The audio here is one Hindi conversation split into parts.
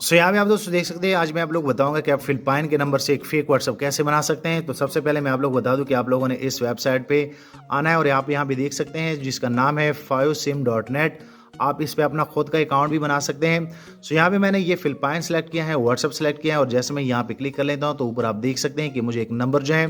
सो यहाँ पे आप दोस्तों देख सकते हैं, आज मैं आप लोग बताऊंगा कि आप फ़िलिपाइन के नंबर से एक फेक व्हाट्सएप कैसे बना सकते हैं। तो सबसे पहले मैं आप लोग बता दूं कि आप लोगों ने इस वेबसाइट पे आना है और आप यहाँ पे देख सकते हैं जिसका नाम है 5sim.net। आप इस पे अपना खुद का अकाउंट भी बना सकते हैं। सो यहाँ पे मैंने ये फ़िलिपाइन सेलेक्ट किया है, व्हाट्सएप सेलेक्ट किया है और जैसे मैं यहाँ पे क्लिक कर लेता हूँ तो ऊपर आप देख सकते हैं कि मुझे एक नंबर जो है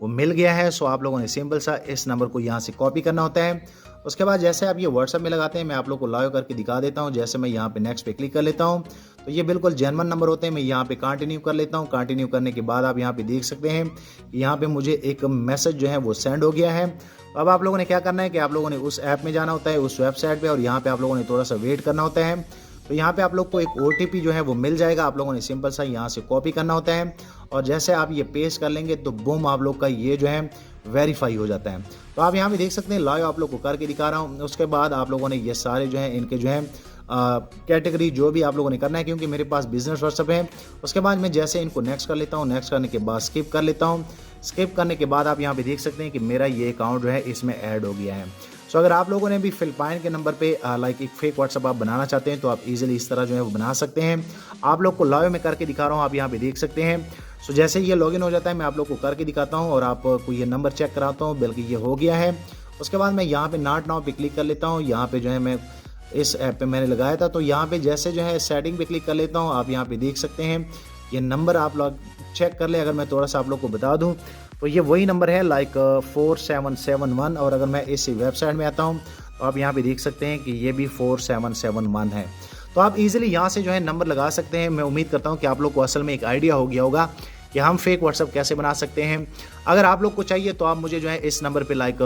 वो मिल गया है। सो आप लोगों ने सिंपल सा इस नंबर को यहाँ से कॉपी करना होता है। उसके बाद जैसे आप ये व्हाट्सएप में लगाते हैं, मैं आप लोग को लाइव करके दिखा देता हूँ। जैसे मैं यहाँ पे नेक्स्ट पे क्लिक कर लेता हूँ तो ये बिल्कुल जेन्युइन नंबर होते हैं। मैं यहाँ पे कंटिन्यू कर लेता हूँ। कंटिन्यू करने के बाद आप यहाँ पे देख सकते हैं कि यहाँ पे मुझे एक मैसेज जो है वो सेंड हो गया है। तो अब आप लोगों ने क्या करना है कि आप लोगों ने उस ऐप में जाना होता है, उस वेबसाइट पे, और यहाँ पे आप लोगों ने थोड़ा सा वेट करना होता है। तो यहाँ पे आप लोग को एक OTP जो है वो मिल जाएगा। आप लोगों ने सिंपल सा यहाँ से कॉपी करना होता है और जैसे आप ये पेस्ट कर लेंगे तो बूम, आप लोग का ये जो है वेरीफाई हो जाता है। तो आप यहाँ पे देख सकते हैं, लाइव आप लोग को करके दिखा रहा हूँ। उसके बाद आप लोगों ने ये सारे जो है इनके जो है कैटेगरी जो भी आप लोगों ने करना है, क्योंकि मेरे पास बिजनेस व्हाट्सएप है। उसके बाद मैं जैसे इनको नेक्स्ट कर लेता हूँ, नेक्स्ट करने के बाद स्किप कर लेता हूँ। स्किप करने के बाद आप यहाँ पे देख सकते हैं कि मेरा ये अकाउंट जो है इसमें ऐड हो गया है। सो अगर आप लोगों ने भी फ़िलिपाइन के नंबर पे लाइक एक फेक व्हाट्सएप आप बनाना चाहते हैं तो आप इजीली इस तरह जो है वो बना सकते हैं। आप लोग को लाइव में करके दिखा रहा हूँ, आप यहाँ पे देख सकते हैं। सो जैसे ये लॉगिन हो जाता है मैं आप लोग को करके दिखाता हूँ और आपको ये नंबर चेक कराता हूँ, बल्कि ये हो गया है। उसके बाद मैं यहाँ पे नॉट नाउ पे क्लिक कर लेता हूँ। यहाँ पे जो है मैं इस ऐप पे मैंने लगाया था, तो यहाँ पे जैसे जो है सेटिंग पे क्लिक कर लेता हूँ। आप यहाँ पे देख सकते हैं ये नंबर आप लोग चेक कर ले। अगर मैं थोड़ा सा आप लोग को बता दूँ तो ये वही नंबर है लाइक 4771। और अगर मैं इस वेबसाइट में आता हूँ तो आप यहाँ पे देख सकते हैं कि ये भी 4771 है। तो आप इजीली यहाँ से जो है नंबर लगा सकते हैं। मैं उम्मीद करता हूँ कि आप लोग को असल में एक आइडिया हो गया होगा कि हम फेक व्हाट्सएप कैसे बना सकते हैं। अगर आप लोग को चाहिए तो आप मुझे जो है इस नंबर पे लाइक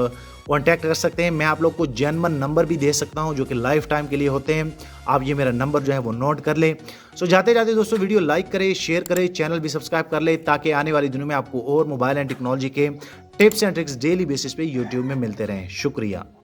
कांटेक्ट कर सकते हैं। मैं आप लोग को जेन्युइन नंबर भी दे सकता हूं जो कि लाइफ टाइम के लिए होते हैं। आप ये मेरा नंबर जो है वो नोट कर ले। सो जाते जाते दोस्तों वीडियो लाइक करें, शेयर करें, चैनल भी सब्सक्राइब कर ले, ताकि आने वाली दिनों में आपको और मोबाइल एंड टेक्नोलॉजी के tips and tricks daily basis पे यूट्यूब में मिलते रहें। शुक्रिया।